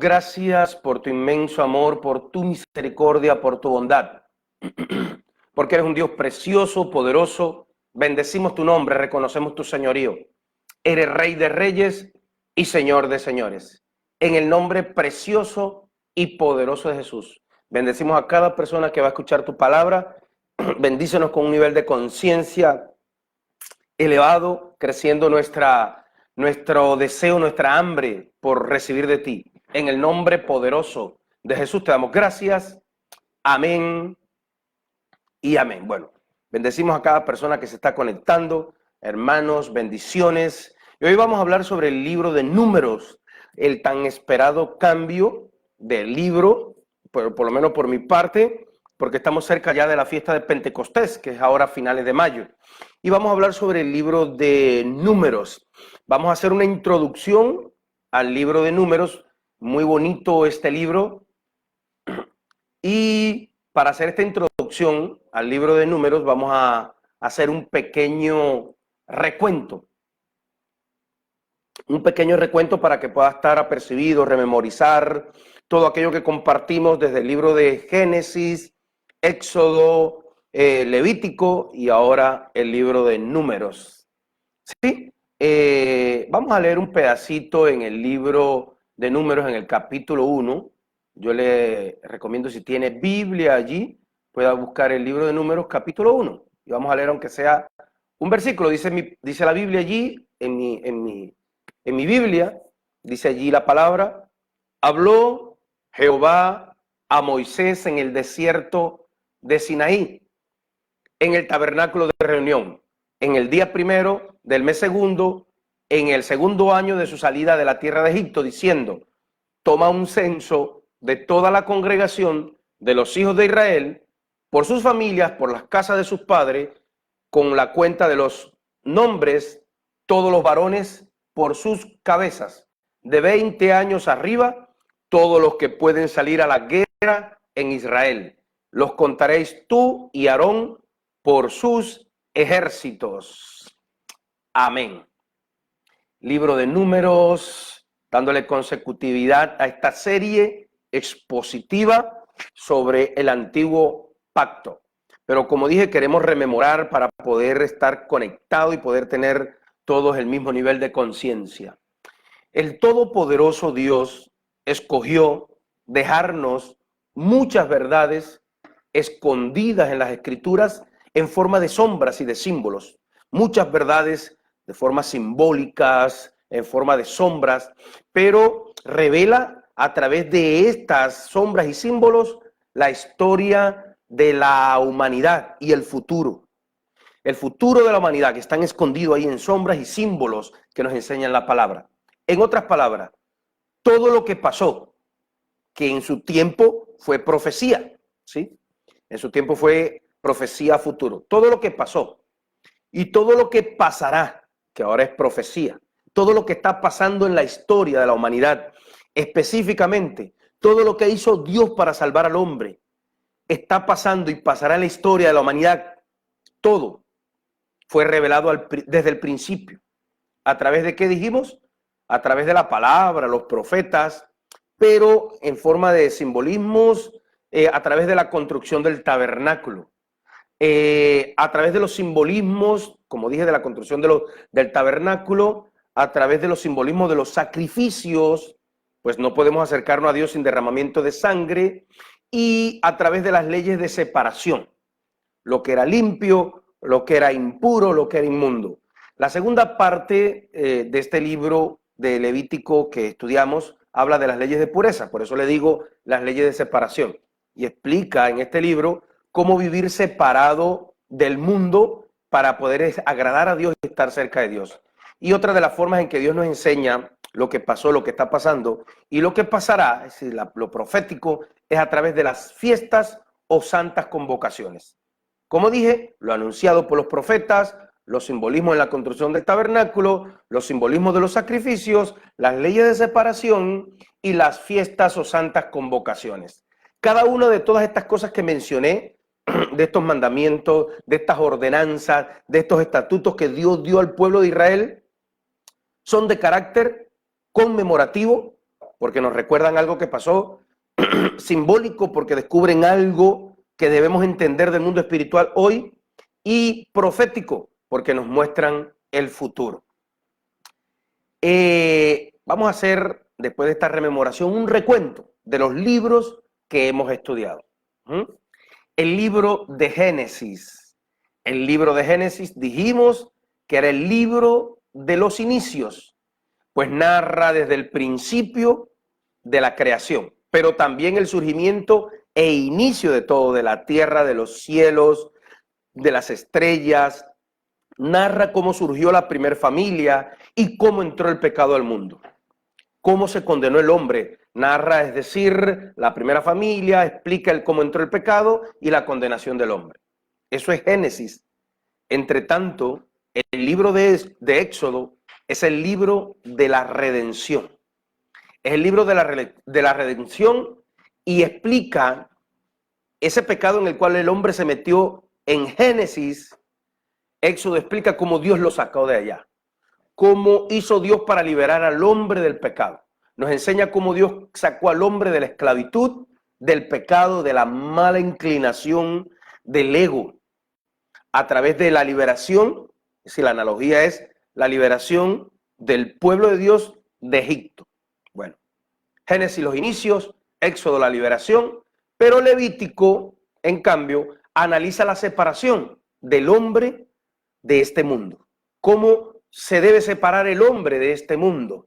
gracias por tu inmenso amor, por tu misericordia, por tu bondad. Porque eres un Dios precioso, poderoso. Bendecimos tu nombre, reconocemos tu señorío. Eres Rey de reyes y Señor de señores. En el nombre precioso y poderoso de Jesús. Bendecimos a cada persona que va a escuchar tu palabra. Bendícenos con un nivel de conciencia elevado, creciendo nuestro deseo, nuestra hambre por recibir de ti. En el nombre poderoso de Jesús te damos gracias. Amén y amén. Bueno, bendecimos a cada persona que se está conectando. Hermanos, bendiciones. Y hoy vamos a hablar sobre el libro de Números, el tan esperado cambio del libro, por lo menos por mi parte, porque estamos cerca ya de la fiesta de Pentecostés, que es ahora a finales de mayo. Y vamos a hablar sobre el libro de Números. Vamos a hacer una introducción al libro de Números. Muy bonito este libro. Y para hacer esta introducción al libro de Números vamos a hacer un pequeño recuento. Un pequeño recuento para que pueda estar apercibido, rememorizar todo aquello que compartimos desde el libro de Génesis, Éxodo, Levítico y ahora el libro de Números. ¿Sí? Vamos a leer un pedacito en el libro de Números, en el capítulo 1. Yo le recomiendo, si tiene Biblia allí, pueda buscar el libro de Números, capítulo 1. Y vamos a leer, aunque sea un versículo. Dice la Biblia allí, en mi Biblia, dice allí la palabra: habló Jehová a Moisés en el desierto de Sinaí, en el tabernáculo de reunión, en el día primero del mes segundo, en el segundo año de su salida de la tierra de Egipto, diciendo: toma un censo de toda la congregación de los hijos de Israel, por sus familias, por las casas de sus padres, con la cuenta de los nombres, todos los varones por sus cabezas, de 20 años arriba, todos los que pueden salir a la guerra en Israel. Los contaréis tú y Aarón por sus ejércitos. Amén. Libro de Números, dándole consecutividad a esta serie expositiva sobre el antiguo pacto. Pero como dije, queremos rememorar para poder estar conectado y poder tener todos el mismo nivel de conciencia. El todopoderoso Dios escogió dejarnos muchas verdades escondidas en las Escrituras en forma de sombras y de símbolos. Muchas verdades de formas simbólicas, en forma de sombras, pero revela a través de estas sombras y símbolos la historia de la humanidad y el futuro. El futuro de la humanidad, que están escondidos ahí en sombras y símbolos que nos enseñan la palabra. En otras palabras, todo lo que pasó, que en su tiempo fue profecía, ¿sí? En su tiempo fue profecía a futuro. Todo lo que pasó y todo lo que pasará, que ahora es profecía, todo lo que está pasando en la historia de la humanidad, específicamente todo lo que hizo Dios para salvar al hombre, está pasando y pasará en la historia de la humanidad. Todo fue revelado desde el principio. ¿A través de qué dijimos? A través de la palabra, los profetas, pero en forma de simbolismos, a través de la construcción del tabernáculo, a través de los simbolismos, como dije, de la construcción del tabernáculo, a través de los simbolismos de los sacrificios, pues no podemos acercarnos a Dios sin derramamiento de sangre, y a través de las leyes de separación, lo que era limpio, lo que era impuro, lo que era inmundo. La segunda parte de este libro de Levítico que estudiamos habla de las leyes de pureza, por eso le digo las leyes de separación, y explica en este libro cómo vivir separado del mundo para poder agradar a Dios y estar cerca de Dios. Y otra de las formas en que Dios nos enseña lo que pasó, lo que está pasando y lo que pasará, es decir, lo profético, es a través de las fiestas o santas convocaciones. Como dije, lo anunciado por los profetas, los simbolismos en la construcción del tabernáculo, los simbolismos de los sacrificios, las leyes de separación y las fiestas o santas convocaciones. Cada una de todas estas cosas que mencioné, de estos mandamientos, de estas ordenanzas, de estos estatutos que Dios dio al pueblo de Israel, son de carácter conmemorativo porque nos recuerdan algo que pasó, simbólico porque descubren algo que debemos entender del mundo espiritual hoy, y profético porque nos muestran el futuro. Vamos a hacer, después de esta rememoración, un recuento de los libros que hemos estudiado. El libro de Génesis. El libro de Génesis dijimos que era el libro de los inicios, pues narra desde el principio de la creación, pero también el surgimiento e inicio de todo, de la tierra, de los cielos, de las estrellas. Narra cómo surgió la primer familia y cómo entró el pecado al mundo, cómo se condenó el hombre. Narra, es decir, la primera familia, explica el cómo entró el pecado y la condenación del hombre. Eso es Génesis. Entre tanto, el libro de Éxodo es el libro de la redención. Es el libro de la redención y explica ese pecado en el cual el hombre se metió en Génesis. Éxodo explica cómo Dios lo sacó de allá, cómo hizo Dios para liberar al hombre del pecado. Nos enseña cómo Dios sacó al hombre de la esclavitud, del pecado, de la mala inclinación, del ego, a través de la liberación. Si la analogía es la liberación del pueblo de Dios de Egipto. Bueno, Génesis los inicios, Éxodo la liberación, pero Levítico, en cambio, analiza la separación del hombre de este mundo. ¿Cómo se debe separar el hombre de este mundo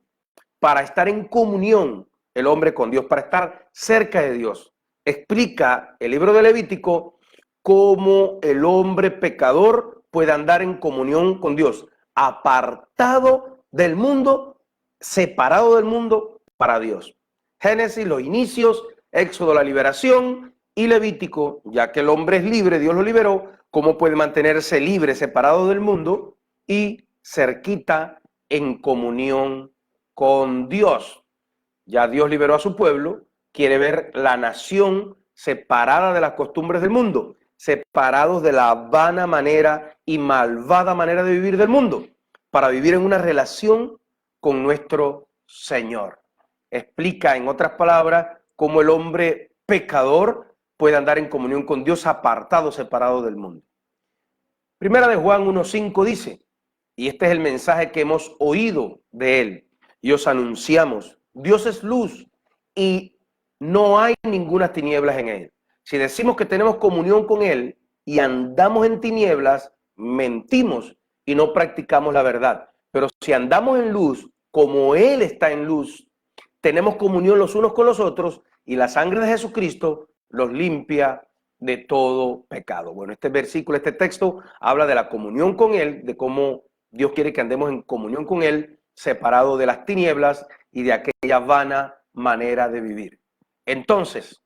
para estar en comunión el hombre con Dios, para estar cerca de Dios? Explica el libro de Levítico cómo el hombre pecador puede andar en comunión con Dios, apartado del mundo, separado del mundo para Dios. Génesis, los inicios, Éxodo, la liberación, y Levítico, ya que el hombre es libre, Dios lo liberó, cómo puede mantenerse libre, separado del mundo y cerquita en comunión con Dios. Ya Dios liberó a su pueblo, quiere ver la nación separada de las costumbres del mundo, separados de la vana manera y malvada manera de vivir del mundo, para vivir en una relación con nuestro Señor. Explica, en otras palabras, cómo el hombre pecador puede andar en comunión con Dios, apartado, separado del mundo. Primera de Juan 1:5 dice, y este es el mensaje que hemos oído de él y os anunciamos: Dios es luz y no hay ninguna tinieblas en él. Si decimos que tenemos comunión con él y andamos en tinieblas, mentimos y no practicamos la verdad. Pero si andamos en luz, como él está en luz, tenemos comunión los unos con los otros, y la sangre de Jesucristo los limpia de todo pecado. Bueno, este versículo, este texto habla de la comunión con él, de cómo Dios quiere que andemos en comunión con él, separado de las tinieblas y de aquella vana manera de vivir. Entonces,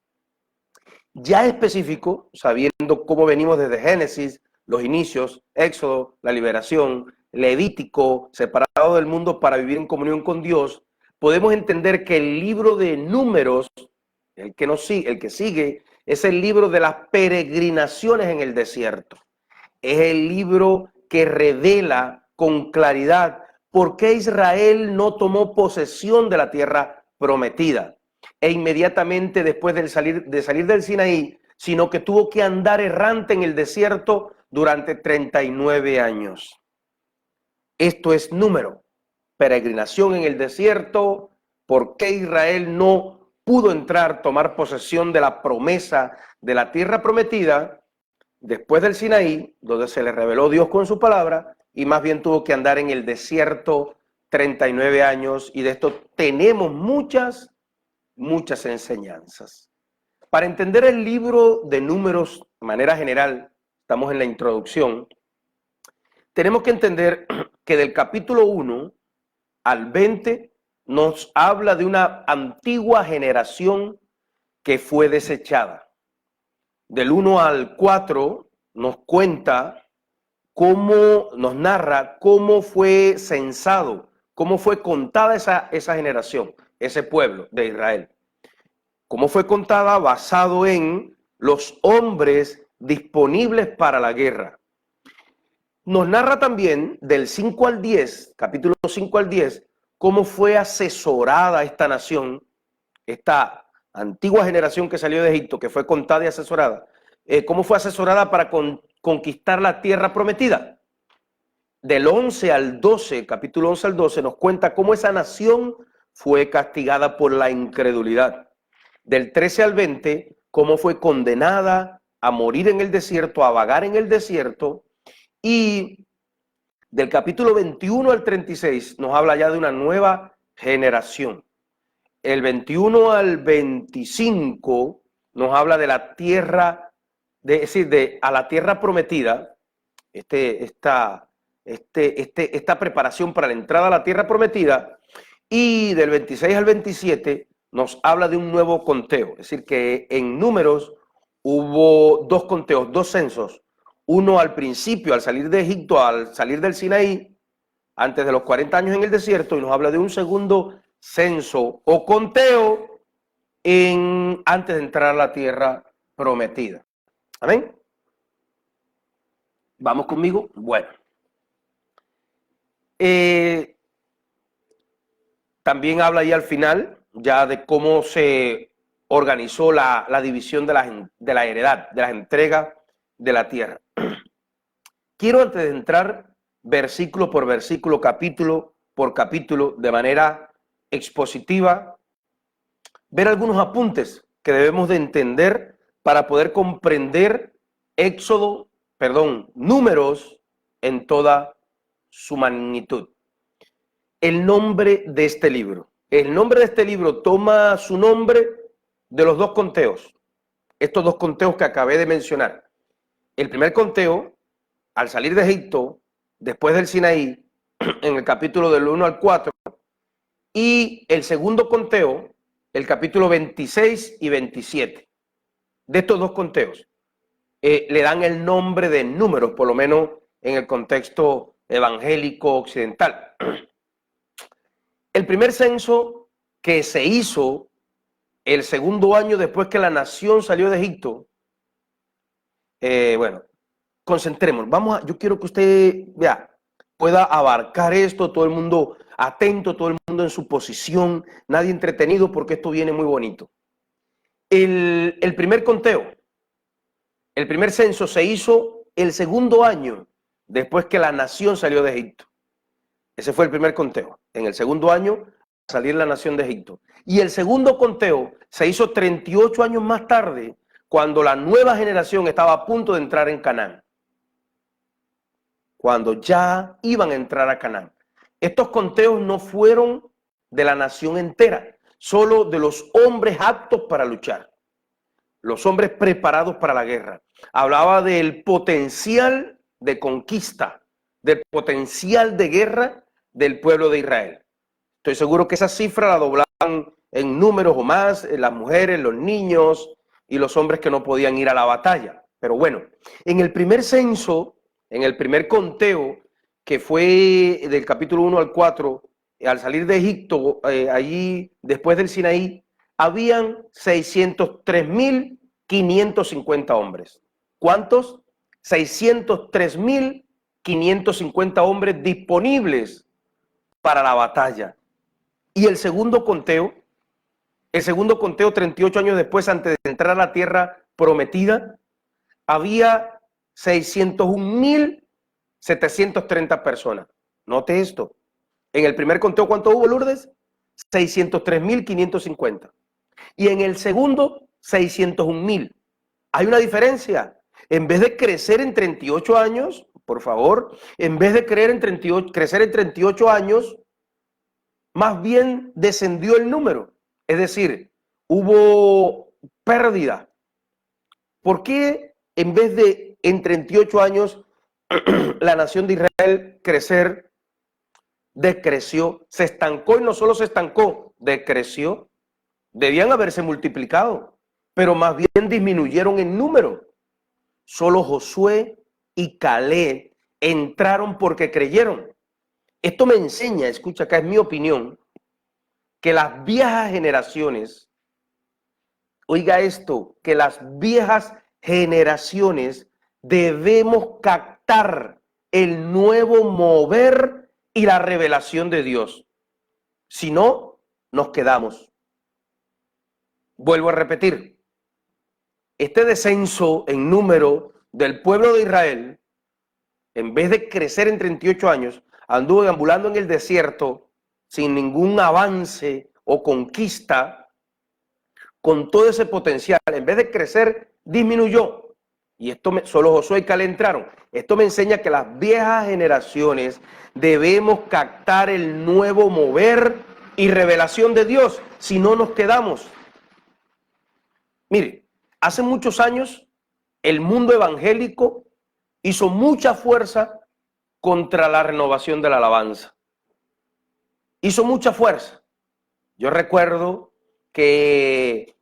ya específico, sabiendo cómo venimos desde Génesis, los inicios, Éxodo, la liberación, Levítico, separado del mundo para vivir en comunión con Dios, podemos entender que el libro de Números, el que sigue, es el libro de las peregrinaciones en el desierto. Es el libro que revela con claridad por qué Israel no tomó posesión de la tierra prometida e inmediatamente después de salir del Sinaí, sino que tuvo que andar errante en el desierto durante 39 años. Esto es Número, peregrinación en el desierto. ¿Por qué Israel no pudo entrar, tomar posesión de la promesa de la tierra prometida después del Sinaí, donde se le reveló Dios con su palabra, y más bien tuvo que andar en el desierto 39 años? Y de esto tenemos muchas enseñanzas. Para entender el libro de Números de manera general, estamos en la introducción, tenemos que entender que del capítulo 1 al 20 nos habla de una antigua generación que fue desechada. Del 1 al 4 nos cuenta nos narra cómo fue censado, cómo fue contada esa generación, ese pueblo de Israel. Cómo fue contada basado en los hombres disponibles para la guerra. Nos narra también del 5 al 10, capítulo 5 al 10, cómo fue asesorada esta nación esta antigua generación que salió de Egipto, que fue contada y asesorada, ¿cómo fue asesorada para conquistar la tierra prometida? Del 11 al 12, capítulo 11 al 12, nos cuenta cómo esa nación fue castigada por la incredulidad. Del 13 al 20, cómo fue condenada a morir en el desierto, a vagar en el desierto. Y del capítulo 21 al 36 nos habla ya de una nueva generación. El 21 al 25 nos habla de la tierra, es decir, a la tierra prometida, esta preparación para la entrada a la tierra prometida. Y del 26 al 27 nos habla de un nuevo conteo, es decir, que en Números hubo dos conteos, dos censos, uno al principio, al salir de Egipto, al salir del Sinaí, antes de los 40 años en el desierto, y nos habla de un segundo censo o conteo antes de entrar a la tierra prometida. ¿Amén? ¿Vamos conmigo? Bueno. También habla ahí al final ya de cómo se organizó la división de la heredad, de las entregas de la tierra. Quiero, antes de entrar versículo por versículo, capítulo por capítulo, de manera expositiva, ver algunos apuntes que debemos de entender para poder comprender Números en toda su magnitud. El nombre de este libro. El nombre de este libro toma su nombre de los dos conteos. Estos dos conteos que acabé de mencionar. El primer conteo, al salir de Egipto, después del Sinaí, en el capítulo del 1 al 4, y el segundo conteo, el capítulo 26 y 27. De estos dos conteos, le dan el nombre de Números, por lo menos en el contexto evangélico occidental. El primer censo que se hizo el segundo año después que la nación salió de Egipto, bueno, concentrémonos. Yo quiero que usted pueda abarcar esto, todo el mundo atento, todo el mundo en su posición, nadie entretenido, porque esto viene muy bonito. El primer conteo, el primer censo se hizo el segundo año después que la nación salió de Egipto. Ese fue el primer conteo. En el segundo año, salir la nación de Egipto. Y el segundo conteo se hizo 38 años más tarde, cuando la nueva generación estaba a punto de entrar en Canaán. Cuando ya iban a entrar a Canaán. Estos conteos no fueron de la nación entera, solo de los hombres aptos para luchar, los hombres preparados para la guerra. Hablaba del potencial de conquista, del potencial de guerra del pueblo de Israel. Estoy seguro que esa cifra la doblaban en números o más, las mujeres, los niños y los hombres que no podían ir a la batalla. Pero bueno, en el primer censo, en el primer conteo, que fue del capítulo 1 al 4, al salir de Egipto, allí después del Sinaí, habían 603.550 hombres. ¿Cuántos? 603.550 hombres disponibles para la batalla. Y el segundo conteo 38 años después, antes de entrar a la tierra prometida, había 601.730 personas. Note esto. En el primer conteo, ¿cuánto hubo, Lourdes? 603.550. Y en el segundo, 601.000. Hay una diferencia. En vez de crecer en 38 años, por favor, en vez de crecer en 38 años, más bien descendió el número. Es decir, hubo pérdida. ¿Por qué en vez de en 38 años la nación de Israel crecer, decreció, se estancó? Y no solo se estancó, decreció. Debían haberse multiplicado, pero más bien disminuyeron en número. Solo Josué y Caleb entraron porque creyeron. Esto me enseña, escucha acá, es mi opinión, que las viejas generaciones, oiga esto, que las viejas generaciones debemos captar el nuevo mover y la revelación de Dios. Si no, nos quedamos. Vuelvo a repetir, este descenso en número del pueblo de Israel, en vez de crecer en 38 años, anduvo deambulando en el desierto sin ningún avance o conquista, con todo ese potencial. En vez de crecer, disminuyó. Y esto solo Josué y Caleb entraron. Esto me enseña que las viejas generaciones debemos captar el nuevo mover y revelación de Dios, si no nos quedamos. Mire, hace muchos años el mundo evangélico hizo mucha fuerza contra la renovación de la alabanza. Hizo mucha fuerza. Yo recuerdo que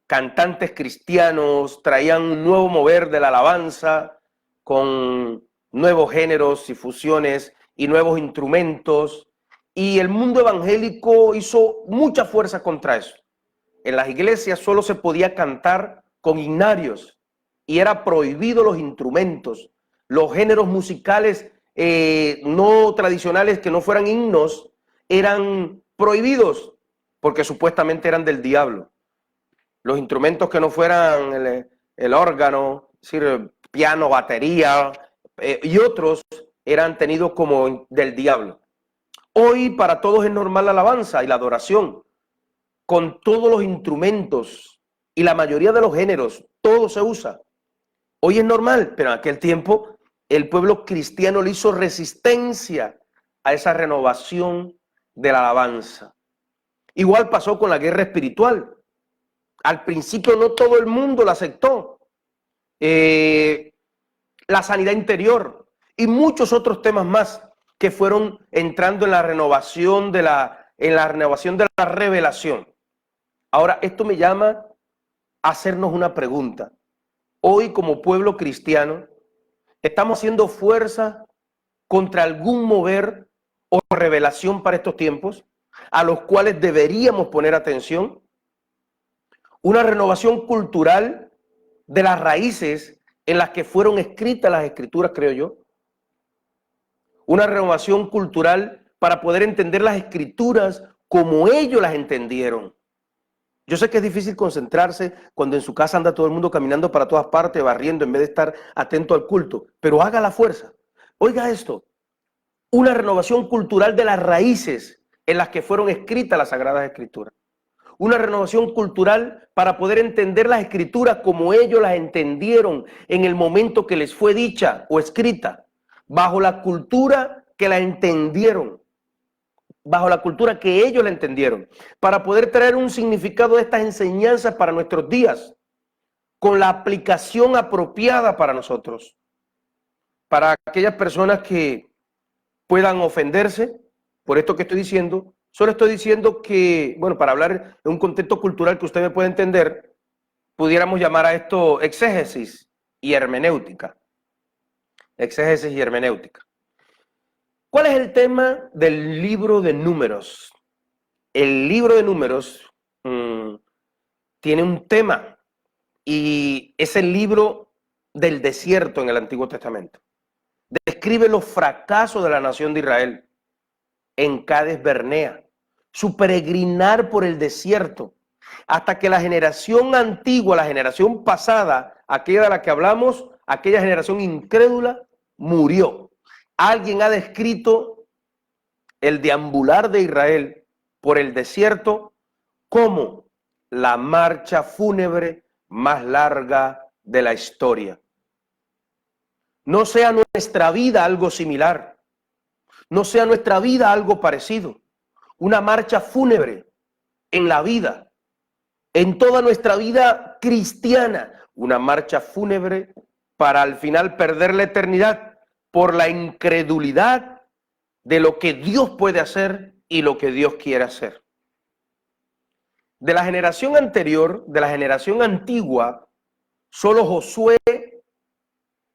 cantantes cristianos traían un nuevo mover de la alabanza con nuevos géneros y fusiones y nuevos instrumentos, y el mundo evangélico hizo mucha fuerza contra eso. En las iglesias solo se podía cantar con himnarios y era prohibido los instrumentos, los géneros musicales no tradicionales que no fueran himnos eran prohibidos porque supuestamente eran del diablo. Los instrumentos que no fueran el órgano, es decir, piano, batería y otros eran tenidos como del diablo. Hoy para todos es normal la alabanza y la adoración, con todos los instrumentos y la mayoría de los géneros, todo se usa. Hoy es normal, pero en aquel tiempo el pueblo cristiano le hizo resistencia a esa renovación de la alabanza. Igual pasó con la guerra espiritual. Al principio no todo el mundo la aceptó. La sanidad interior y muchos otros temas más que fueron entrando en la renovación de la revelación. Ahora, esto me llama a hacernos una pregunta. Hoy, como pueblo cristiano, ¿estamos haciendo fuerza contra algún mover o revelación para estos tiempos a los cuales deberíamos poner atención? Una renovación cultural de las raíces en las que fueron escritas las escrituras, creo yo. Una renovación cultural para poder entender las escrituras como ellos las entendieron. Yo sé que es difícil concentrarse cuando en su casa anda todo el mundo caminando para todas partes, barriendo, en vez de estar atento al culto, pero haga la fuerza. Oiga esto, una renovación cultural de las raíces en las que fueron escritas las Sagradas Escrituras. Una renovación cultural para poder entender las Escrituras como ellos las entendieron en el momento que les fue dicha o escrita, bajo la cultura que la entendieron, bajo la cultura que ellos la entendieron, para poder traer un significado de estas enseñanzas para nuestros días, con la aplicación apropiada para nosotros. Para aquellas personas que puedan ofenderse por esto que estoy diciendo, solo estoy diciendo que, bueno, para hablar de un contexto cultural que usted me puede entender, pudiéramos llamar a esto exégesis y hermenéutica. Exégesis y hermenéutica. ¿Cuál es el tema del libro de Números? El libro de Números tiene un tema y es el libro del desierto en el Antiguo Testamento. Describe los fracasos de la nación de Israel en Cades Barnea, su peregrinar por el desierto, hasta que la generación antigua, la generación pasada, aquella de la que hablamos, aquella generación incrédula, murió. Alguien ha descrito el deambular de Israel por el desierto como la marcha fúnebre más larga de la historia. No sea nuestra vida algo similar. No sea nuestra vida algo parecido. Una marcha fúnebre en la vida, en toda nuestra vida cristiana. Una marcha fúnebre para al final perder la eternidad por la incredulidad de lo que Dios puede hacer y lo que Dios quiere hacer. De la generación anterior, de la generación antigua, solo Josué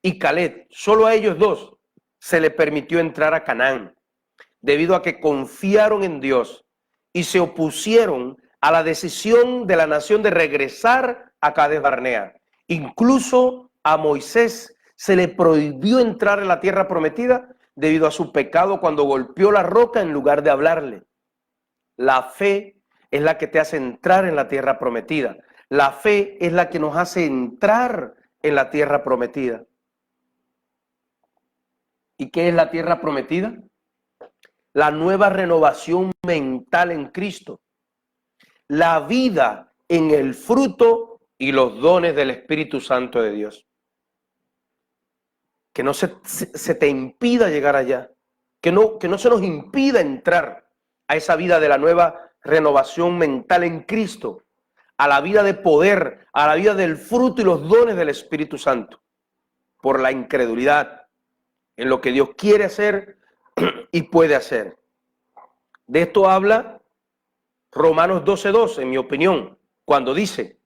y Caleb, solo a ellos dos, se les permitió entrar a Canaán, debido a que confiaron en Dios y se opusieron a la decisión de la nación de regresar a Cades Barnea. Incluso a Moisés se le prohibió entrar en la tierra prometida debido a su pecado cuando golpeó la roca en lugar de hablarle. La fe es la que te hace entrar en la tierra prometida. La fe es la que nos hace entrar en la tierra prometida. ¿Y qué es la tierra prometida? La nueva renovación mental en Cristo. La vida en el fruto y los dones del Espíritu Santo de Dios. Que no se te impida llegar allá. Que no se nos impida entrar a esa vida de la nueva renovación mental en Cristo. A la vida de poder, a la vida del fruto y los dones del Espíritu Santo. Por la incredulidad en lo que Dios quiere hacer y puede hacer. De esto habla Romanos 12:2, en mi opinión, cuando dice: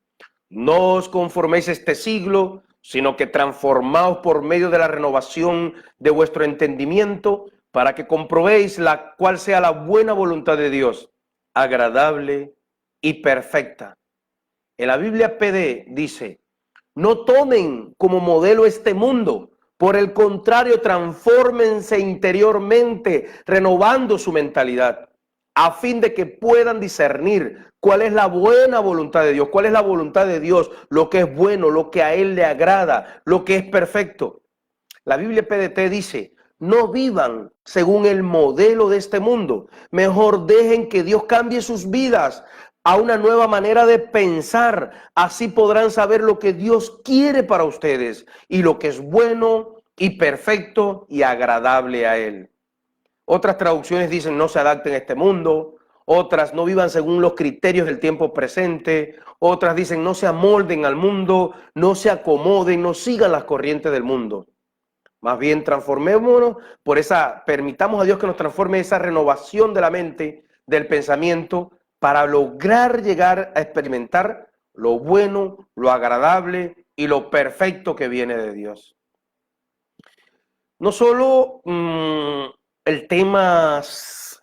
no os conforméis a este siglo, sino que transformaos por medio de la renovación de vuestro entendimiento, para que comprobéis cuál sea la buena voluntad de Dios, agradable y perfecta. En la Biblia PD dice: no tomen como modelo este mundo, por el contrario, transfórmense interiormente, renovando su mentalidad, a fin de que puedan discernir cuál es la buena voluntad de Dios, cuál es la voluntad de Dios, lo que es bueno, lo que a Él le agrada, lo que es perfecto. La Biblia PDT dice: no vivan según el modelo de este mundo, mejor dejen que Dios cambie sus vidas a una nueva manera de pensar. Así podrán saber lo que Dios quiere para ustedes y lo que es bueno y perfecto y agradable a Él. Otras traducciones dicen: no se adapten a este mundo. Otras: no vivan según los criterios del tiempo presente. Otras dicen: no se amolden al mundo, no se acomoden, no sigan las corrientes del mundo. Más bien transformémonos permitamos a Dios que nos transforme esa renovación de la mente, del pensamiento, para lograr llegar a experimentar lo bueno, lo agradable y lo perfecto que viene de Dios. No solo el tema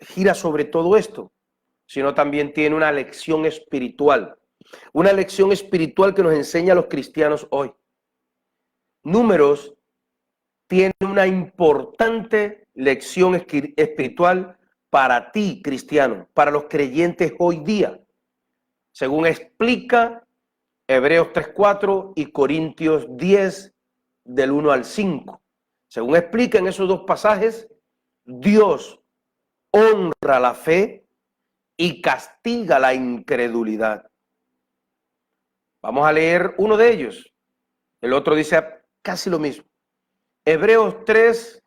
gira sobre todo esto, sino también tiene una lección espiritual que nos enseña a los cristianos hoy. Números tiene una importante lección espiritual para ti, cristiano, para los creyentes hoy día, según explica Hebreos 3:4 y Corintios 10, del 1 al 5. Según explica en esos dos pasajes, Dios honra la fe y castiga la incredulidad. Vamos a leer uno de ellos. El otro dice casi lo mismo. Hebreos 3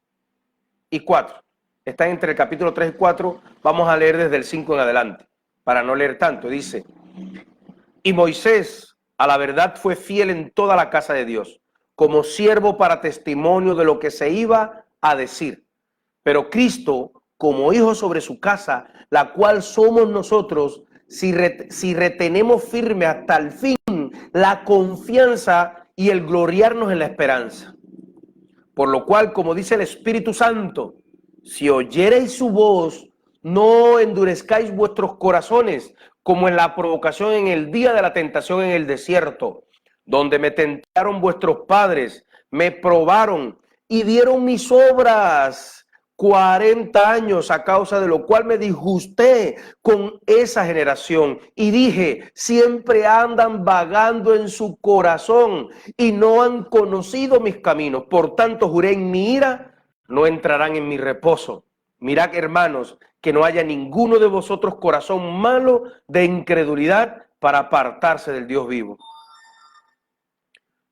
y 4. Está entre el capítulo 3 y 4. Vamos a leer desde el 5 en adelante, para no leer tanto. Dice: y Moisés a la verdad fue fiel en toda la casa de Dios, como siervo para testimonio de lo que se iba a decir. Pero Cristo como hijo sobre su casa, la cual somos nosotros, si retenemos firme hasta el fin la confianza y el gloriarnos en la esperanza. Por lo cual, como dice el Espíritu Santo, si oyereis su voz, no endurezcáis vuestros corazones, como en la provocación en el día de la tentación en el desierto, donde me tentaron vuestros padres, me probaron y vieron mis obras 40 años, a causa de lo cual me disgusté con esa generación y dije: siempre andan vagando en su corazón y no han conocido mis caminos. Por tanto juré en mi ira: no entrarán en mi reposo. Mirad, hermanos, que no haya ninguno de vosotros corazón malo de incredulidad para apartarse del Dios vivo.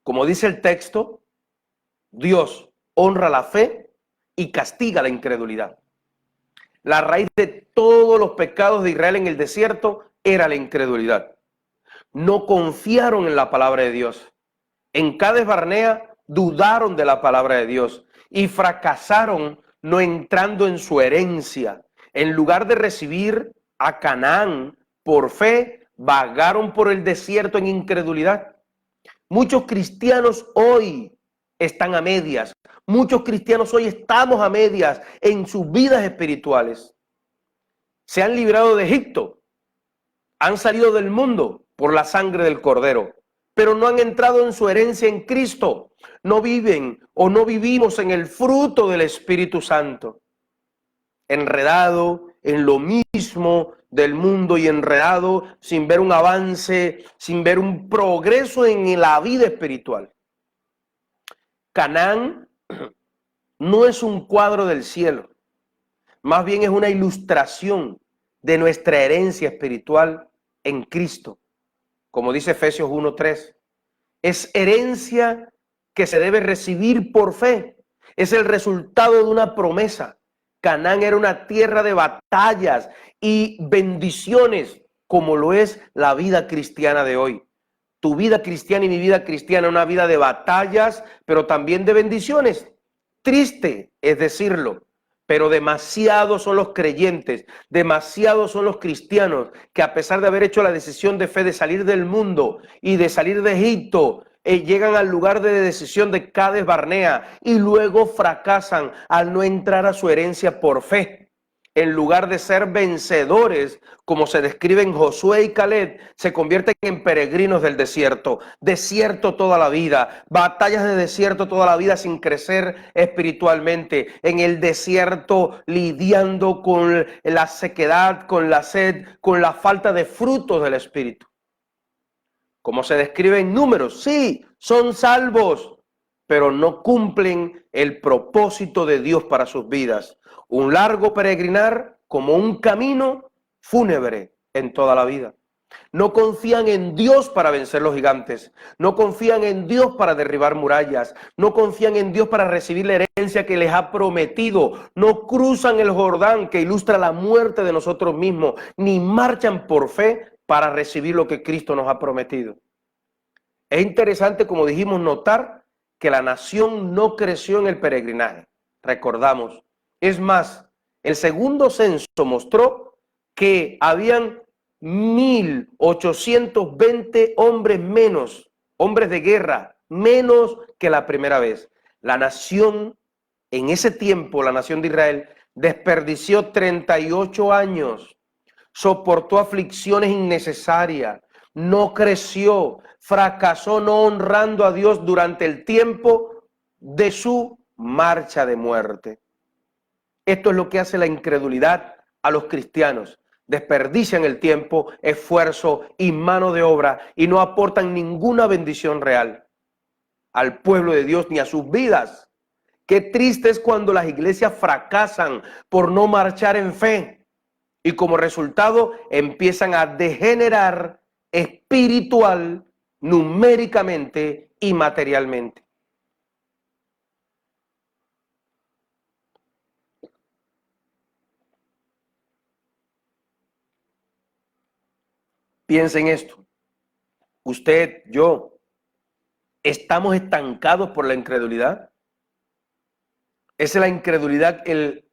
Como dice el texto, Dios honra la fe y castiga la incredulidad. La raíz de todos los pecados de Israel en el desierto era la incredulidad. No confiaron en la palabra de Dios. En Cades Barnea dudaron de la palabra de Dios y fracasaron no entrando en su herencia. En lugar de recibir a Canaán por fe, vagaron por el desierto en incredulidad. Muchos cristianos hoy están a medias. Muchos cristianos hoy estamos a medias en sus vidas espirituales. Se han librado de Egipto, han salido del mundo por la sangre del Cordero, pero no han entrado en su herencia en Cristo. No viven o no vivimos en el fruto del Espíritu Santo. Enredado en lo mismo del mundo y enredado, sin ver un avance, sin ver un progreso en la vida espiritual. Canaán no es un cuadro del cielo, más bien es una ilustración de nuestra herencia espiritual en Cristo. Como dice Efesios 1:3, es herencia que se debe recibir por fe. Es el resultado de una promesa. Canaán era una tierra de batallas y bendiciones, como lo es la vida cristiana de hoy. Tu vida cristiana y mi vida cristiana es una vida de batallas, pero también de bendiciones. Triste es decirlo, pero demasiados son los creyentes, demasiados son los cristianos que, a pesar de haber hecho la decisión de fe de salir del mundo y de salir de Egipto, llegan al lugar de decisión de Cades Barnea y luego fracasan al no entrar a su herencia por fe. En lugar de ser vencedores, como se describen Josué y Caleb, se convierten en peregrinos del desierto. Desierto toda la vida, batallas de desierto toda la vida sin crecer espiritualmente. En el desierto lidiando con la sequedad, con la sed, con la falta de frutos del Espíritu. Como se describe en Números, sí, son salvos, pero no cumplen el propósito de Dios para sus vidas. Un largo peregrinar como un camino fúnebre en toda la vida. No confían en Dios para vencer los gigantes. No confían en Dios para derribar murallas. No confían en Dios para recibir la herencia que les ha prometido. No cruzan el Jordán, que ilustra la muerte de nosotros mismos. Ni marchan por fe para recibir lo que Cristo nos ha prometido. Es interesante, como dijimos, notar que la nación no creció en el peregrinaje. Recordamos. Es más, el segundo censo mostró que habían 1,820 hombres menos, hombres de guerra, menos que la primera vez. La nación, en ese tiempo, la nación de Israel, desperdició 38 años, soportó aflicciones innecesarias, no creció, fracasó no honrando a Dios durante el tiempo de su marcha de muerte. Esto es lo que hace la incredulidad a los cristianos. Desperdician el tiempo, esfuerzo y mano de obra y no aportan ninguna bendición real al pueblo de Dios ni a sus vidas. Qué triste es cuando las iglesias fracasan por no marchar en fe y como resultado empiezan a degenerar espiritual, numéricamente y materialmente. Piensen esto. Usted, yo, ¿estamos estancados por la incredulidad? ¿Es la incredulidad el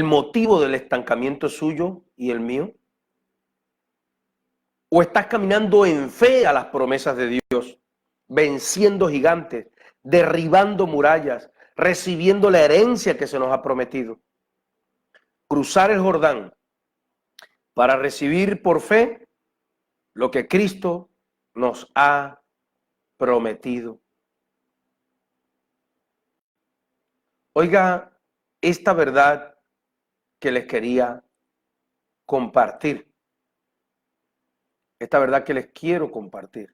motivo del estancamiento suyo y el mío? ¿O estás caminando en fe a las promesas de Dios, venciendo gigantes, derribando murallas, recibiendo la herencia que se nos ha prometido? Cruzar el Jordán para recibir por fe lo que Cristo nos ha prometido. Oiga, esta verdad que les quería compartir. Esta verdad que les quiero compartir.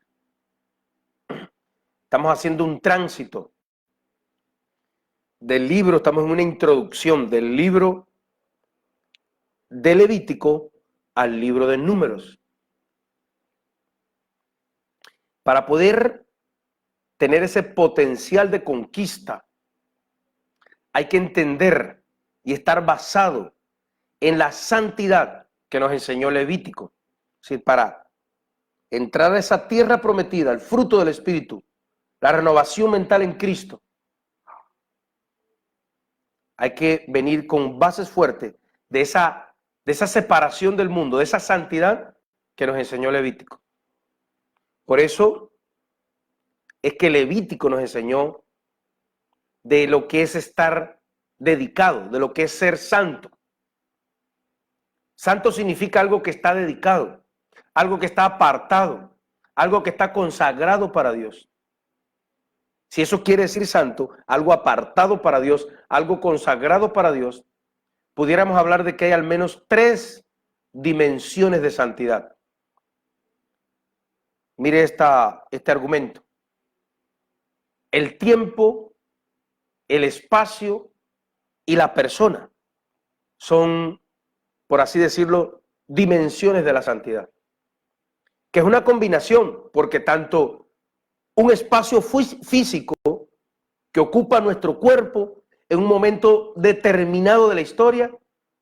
Estamos haciendo un tránsito del libro, estamos en una introducción del libro de Levítico al libro de Números. Para poder tener ese potencial de conquista, hay que entender y estar basado en la santidad que nos enseñó Levítico. Es decir, para entrar a esa tierra prometida, el fruto del Espíritu, la renovación mental en Cristo, hay que venir con bases fuertes de esa separación del mundo, de esa santidad que nos enseñó Levítico. Por eso es que Levítico nos enseñó de lo que es estar dedicado, de lo que es ser santo. Santo significa algo que está dedicado, algo que está apartado, algo que está consagrado para Dios. Si eso quiere decir santo, algo apartado para Dios, algo consagrado para Dios, pudiéramos hablar de que hay al menos 3 dimensiones de santidad. Mire este argumento. El tiempo, el espacio y la persona son, por así decirlo, dimensiones de la santidad. Que es una combinación, porque tanto un espacio físico que ocupa nuestro cuerpo en un momento determinado de la historia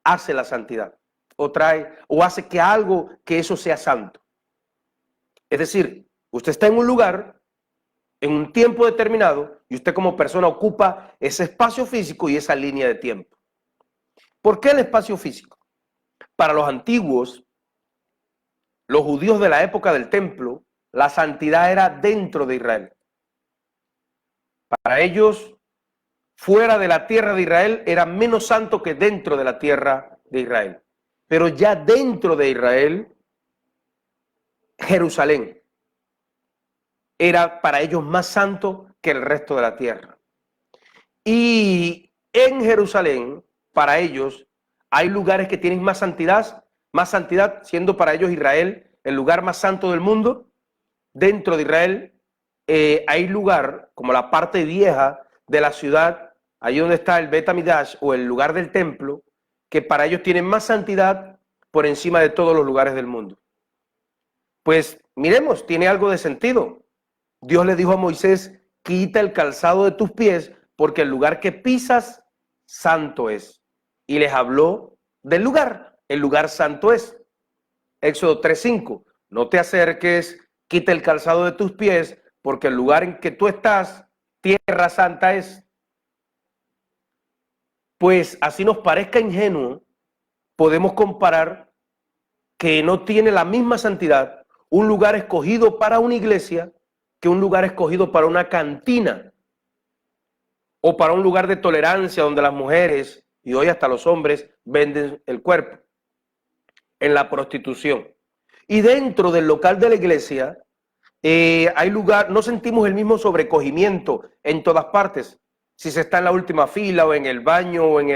hace la santidad o trae o hace que algo, que eso sea santo. Es decir, usted está en un lugar en un tiempo determinado y usted como persona ocupa ese espacio físico y esa línea de tiempo. ¿Por qué el espacio físico? Para los antiguos, los judíos de la época del templo, la santidad era dentro de Israel. Para ellos, fuera de la tierra de Israel era menos santo que dentro de la tierra de Israel. Pero ya dentro de Israel, Jerusalén era para ellos más santo que el resto de la tierra. Y en Jerusalén, para ellos, hay lugares que tienen más santidad, siendo para ellos Israel el lugar más santo del mundo. Dentro de Israel hay lugar, como la parte vieja de la ciudad, ahí donde está el Bet Hamidash o el lugar del templo, que para ellos tienen más santidad por encima de todos los lugares del mundo. Pues miremos, tiene algo de sentido. Dios le dijo a Moisés, quita el calzado de tus pies, porque el lugar que pisas, santo es. Y les habló del lugar, el lugar santo es. Éxodo 3:5, no te acerques, quita el calzado de tus pies, porque el lugar en que tú estás, tierra santa es. Pues así nos parezca ingenuo, podemos comparar que no tiene la misma santidad un lugar escogido para una iglesia que un lugar escogido para una cantina o para un lugar de tolerancia donde las mujeres y hoy hasta los hombres venden el cuerpo en la prostitución. Y dentro del local de la iglesia hay lugar, no sentimos el mismo sobrecogimiento en todas partes, si se está en la última fila o en el baño o en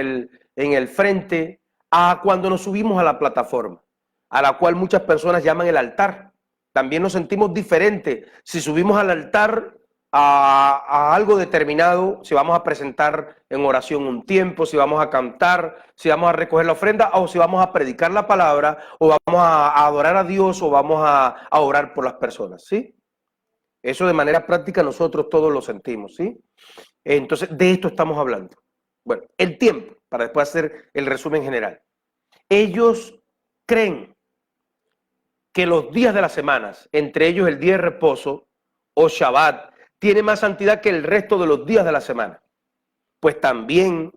el frente, a cuando nos subimos a la plataforma, a la cual muchas personas llaman el altar. También nos sentimos diferentes si subimos al altar a algo determinado, si vamos a presentar en oración un tiempo, si vamos a cantar, si vamos a recoger la ofrenda o si vamos a predicar la palabra o vamos a adorar a Dios o vamos a orar por las personas, ¿sí? Eso de manera práctica nosotros todos lo sentimos, ¿sí? Entonces, de esto estamos hablando. Bueno, el tiempo, para después hacer el resumen general. Ellos creen que los días de las semanas, entre ellos el día de reposo o Shabbat, tiene más santidad que el resto de los días de la semana. Pues también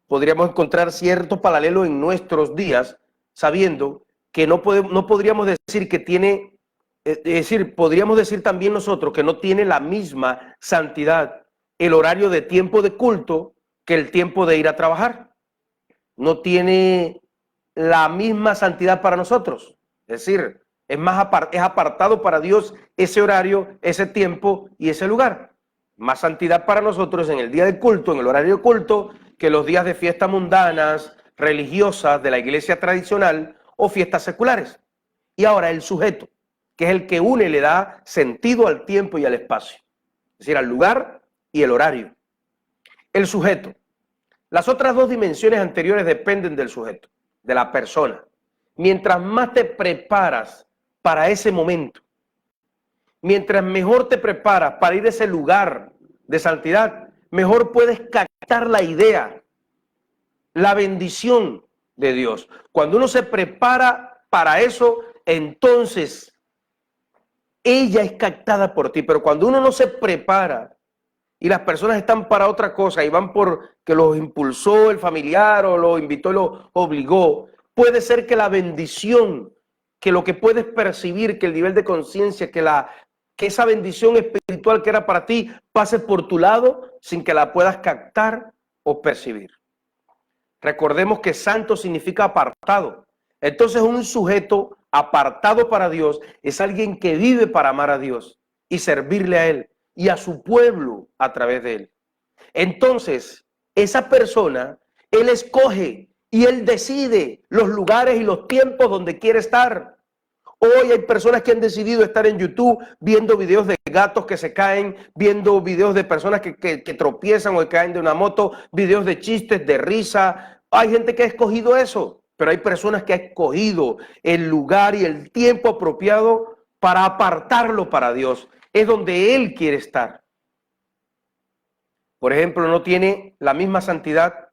podríamos encontrar cierto paralelo en nuestros días, sabiendo que no podríamos decir que tiene, es decir, podríamos decir también nosotros que no tiene la misma santidad el horario de tiempo de culto que el tiempo de ir a trabajar. No tiene la misma santidad para nosotros. Es decir, es apartado para Dios ese horario, ese tiempo y ese lugar. Más santidad para nosotros en el día de culto, en el horario de culto, que los días de fiestas mundanas, religiosas, de la iglesia tradicional o fiestas seculares. Y ahora el sujeto, que es el que une y le da sentido al tiempo y al espacio. Es decir, al lugar y el horario. El sujeto. Las otras dos dimensiones anteriores dependen del sujeto, de la persona. Mientras más te preparas para ese momento, mientras mejor te preparas para ir a ese lugar de santidad, mejor puedes captar la idea, la bendición de Dios. Cuando uno se prepara para eso, entonces ella es captada por ti. Pero cuando uno no se prepara y las personas están para otra cosa y van porque los impulsó el familiar o los invitó y los obligó, puede ser que la bendición, que lo que puedes percibir, que el nivel de conciencia, que esa bendición espiritual que era para ti pase por tu lado sin que la puedas captar o percibir. Recordemos que santo significa apartado. Entonces un sujeto apartado para Dios es alguien que vive para amar a Dios y servirle a Él y a su pueblo a través de Él. Entonces, esa persona, Él escoge Y Él decide los lugares y los tiempos donde quiere estar. Hoy hay personas que han decidido estar en YouTube viendo videos de gatos que se caen, viendo videos de personas que tropiezan o que caen de una moto, videos de chistes, de risa. Hay gente que ha escogido eso, pero hay personas que han escogido el lugar y el tiempo apropiado para apartarlo para Dios. Es donde Él quiere estar. Por ejemplo, no tiene la misma santidad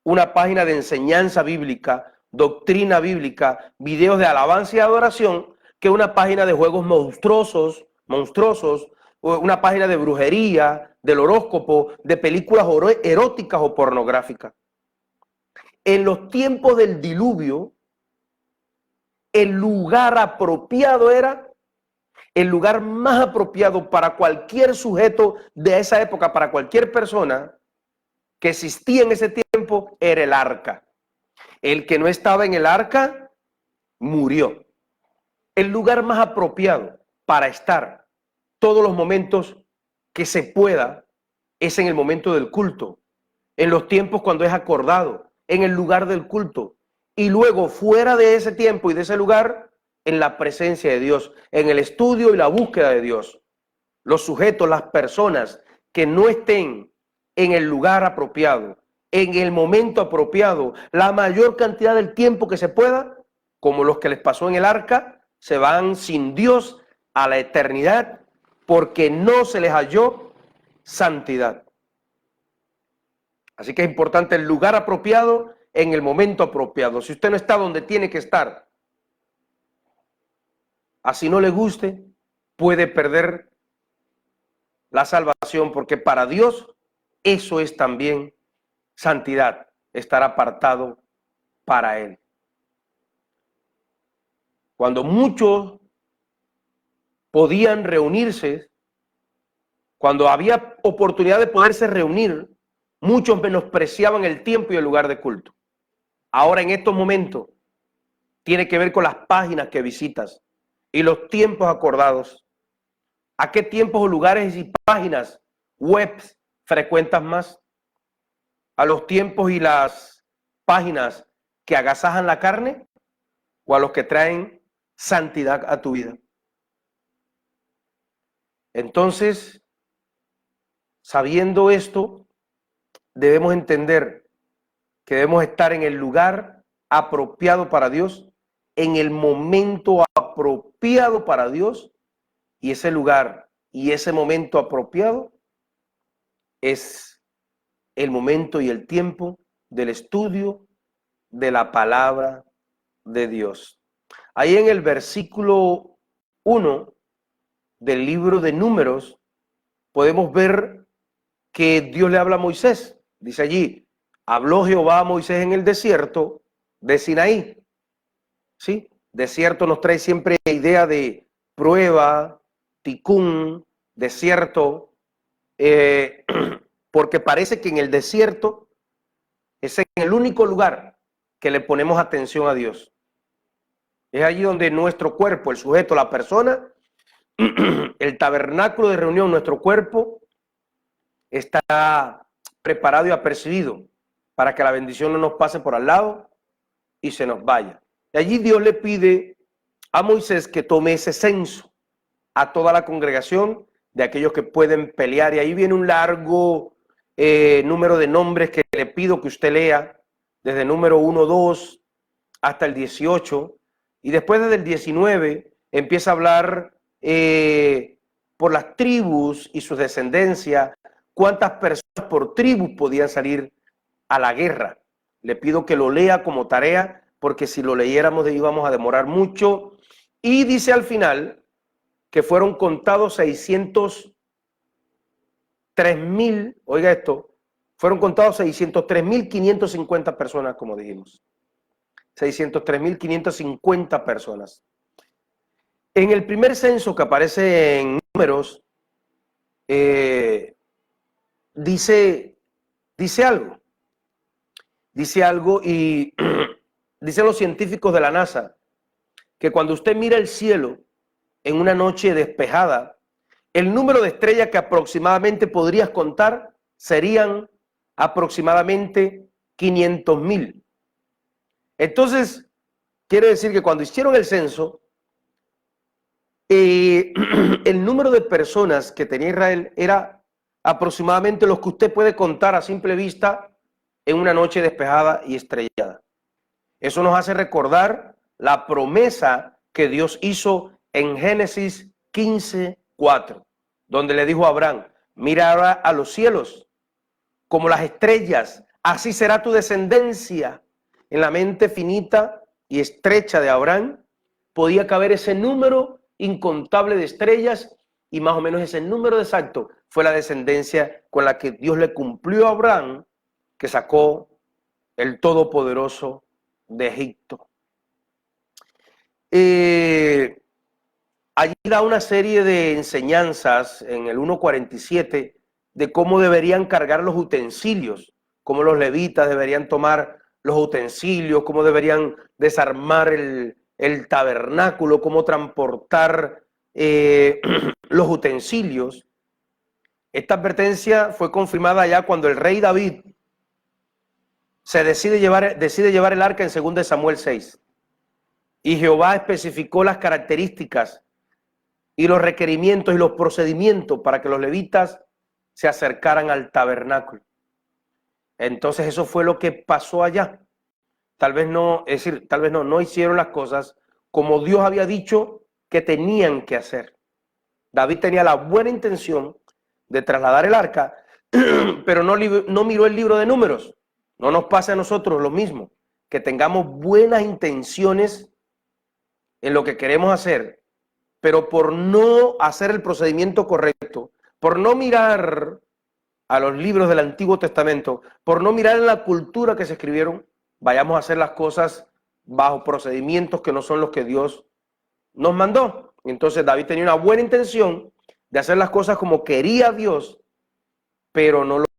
una página de enseñanza bíblica, doctrina bíblica, videos de alabanza y adoración, que una página de juegos monstruosos, una página de brujería, del horóscopo, de películas eróticas o pornográficas. En los tiempos del diluvio, el lugar apropiado era, el lugar más apropiado para cualquier sujeto de esa época, para cualquier persona que existía en ese tiempo, era el arca. El que no estaba en el arca, murió. El lugar más apropiado para estar todos los momentos que se pueda es en el momento del culto, en los tiempos cuando es acordado, en el lugar del culto. Y luego, fuera de ese tiempo y de ese lugar, en la presencia de Dios, en el estudio y la búsqueda de Dios. Los sujetos, las personas que no estén en el lugar apropiado, en el momento apropiado, la mayor cantidad del tiempo que se pueda, como los que les pasó en el arca, se van sin Dios a la eternidad porque no se les halló santidad. Así que es importante el lugar apropiado en el momento apropiado. Si usted no está donde tiene que estar, así no le guste, puede perder la salvación, porque para Dios eso es también santidad, estar apartado para Él. Cuando muchos podían reunirse, cuando había oportunidad de poderse reunir, muchos menospreciaban el tiempo y el lugar de culto. Ahora en estos momentos tiene que ver con las páginas que visitas y los tiempos acordados. ¿A qué tiempos o lugares y páginas webs frecuentas más? ¿A los tiempos y las páginas que agasajan la carne o a los que traen santidad a tu vida? Entonces, sabiendo esto, debemos entender que debemos estar en el lugar apropiado para Dios, en el momento apropiado para Dios, y ese lugar y ese momento apropiado es el momento y el tiempo del estudio de la palabra de Dios. Ahí en el versículo 1 del libro de Números podemos ver que Dios le habla a Moisés. Dice allí, habló Jehová a Moisés en el desierto de Sinaí. ¿Sí? Desierto nos trae siempre idea de prueba, ticún, desierto, porque parece que en el desierto es en el único lugar que le ponemos atención a Dios. Es allí donde nuestro cuerpo, el sujeto, la persona, el tabernáculo de reunión, nuestro cuerpo, está preparado y apercibido para que la bendición no nos pase por al lado y se nos vaya. Y allí Dios le pide a Moisés que tome ese censo a toda la congregación de aquellos que pueden pelear. Y ahí viene un largo número de nombres que le pido que usted lea, desde el número 1, 2 hasta el 18. Y después desde el 19 empieza a hablar por las tribus y sus descendencias, cuántas personas por tribus podían salir a la guerra. Le pido que lo lea como tarea, porque si lo leyéramos íbamos a demorar mucho. Y dice al final que fueron contados 603,000, oiga esto, fueron contados 603,550 personas, como dijimos. 603,550 personas. En el primer censo que aparece en Números, dice algo. Dice algo y dicen los científicos de la NASA que cuando usted mira el cielo en una noche despejada, el número de estrellas que aproximadamente podrías contar serían aproximadamente 500,000. Entonces, quiere decir que cuando hicieron el censo, el número de personas que tenía Israel era aproximadamente los que usted puede contar a simple vista en una noche despejada y estrellada. Eso nos hace recordar la promesa que Dios hizo en Génesis 15:4, donde le dijo a Abraham: mira ahora a los cielos como las estrellas, así será tu descendencia. En la mente finita y estrecha de Abraham podía caber ese número incontable de estrellas, y más o menos ese número exacto fue la descendencia con la que Dios le cumplió a Abraham, que sacó el Todopoderoso de Egipto. Allí da una serie de enseñanzas en el 1:47 de cómo deberían cargar los utensilios, cómo los levitas deberían tomar los utensilios, cómo deberían desarmar el tabernáculo, cómo transportar los utensilios. Esta advertencia fue confirmada ya cuando el rey David se decide llevar el arca en 2 Samuel 6. Y Jehová especificó las características y los requerimientos y los procedimientos para que los levitas se acercaran al tabernáculo. Entonces eso fue lo que pasó allá. Tal vez no hicieron las cosas como Dios había dicho que tenían que hacer. David tenía la buena intención de trasladar el arca, pero no miró el libro de Números. No nos pase a nosotros lo mismo, que tengamos buenas intenciones en lo que queremos hacer, pero por no hacer el procedimiento correcto, por no mirar a los libros del Antiguo Testamento, por no mirar en la cultura que se escribieron, vayamos a hacer las cosas bajo procedimientos que no son los que Dios nos mandó. Entonces David tenía una buena intención de hacer las cosas como quería Dios, pero no lo